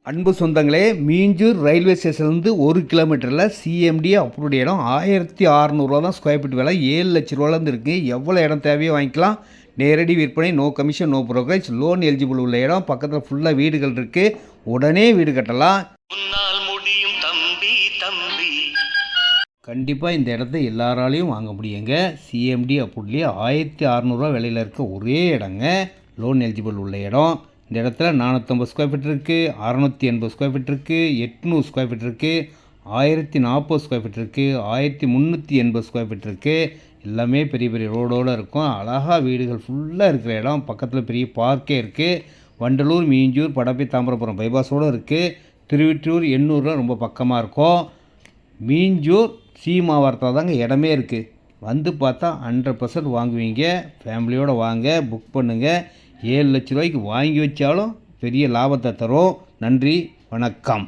அன்பு சொந்தங்களே, மீஞ்சூர் ரயில்வே ஸ்டேஷன்லேருந்து 1 கிலோமீட்டரில் சிஎம்டி அப்ரூவ்டு இடம் 1600 தான் ஸ்கொயர் ஃபீட் விலை. 7 லட்ச ரூபாலேருந்து இருக்குது. எவ்வளோ இடம் தேவையோ வாங்கிக்கலாம். நேரடி விற்பனை, no commission, no brokerage, loan eligible உள்ள இடம். பக்கத்தில் ஃபுல்லாக வீடுகள் இருக்குது. உடனே வீடு கட்டலாம். கண்டிப்பாக இந்த இடத்த எல்லாராலையும் வாங்க முடியுங்க. சிஎம்டி அப்ரூவ்ட்லேயே 1600 விலையில் இருக்க ஒரே இடங்க. லோன் எலிஜிபிள் உள்ள இடம். இந்த இடத்துல 450 ஸ்கொயர் ஃபீட் இருக்குது, 680 ஸ்கொயர் ஃபீட் இருக்குது, 800 ஸ்கொயர் ஃபீட் இருக்குது, 1040 ஸ்கொயர் ஃபீட் இருக்குது, 1380 ஸ்கொயர் ஃபீட் இருக்குது. எல்லாமே பெரிய பெரிய ரோடோடு இருக்கும். அழகாக வீடுகள் ஃபுல்லாக இருக்கிற இடம். பக்கத்தில் பெரிய பார்க்கே இருக்குது. வண்டலூர், மீஞ்சூர், படப்பை, தாம்பரபுரம் பைபாஸோடு இருக்குது. திருவிற்றூர், எண்ணூர்லாம் ரொம்ப பக்கமாக இருக்கும். மீஞ்சூர் சீமாவரத்தில் தாங்க இடமே இருக்குது. வந்து பார்த்தா 100% வாங்குவீங்க. ஃபேமிலியோடு வாங்க, புக் பண்ணுங்கள். 7 லட்ச ரூபாய்க்கு வாங்கி வச்சாலும் பெரிய லாபத்தை தரும். நன்றி, வணக்கம்.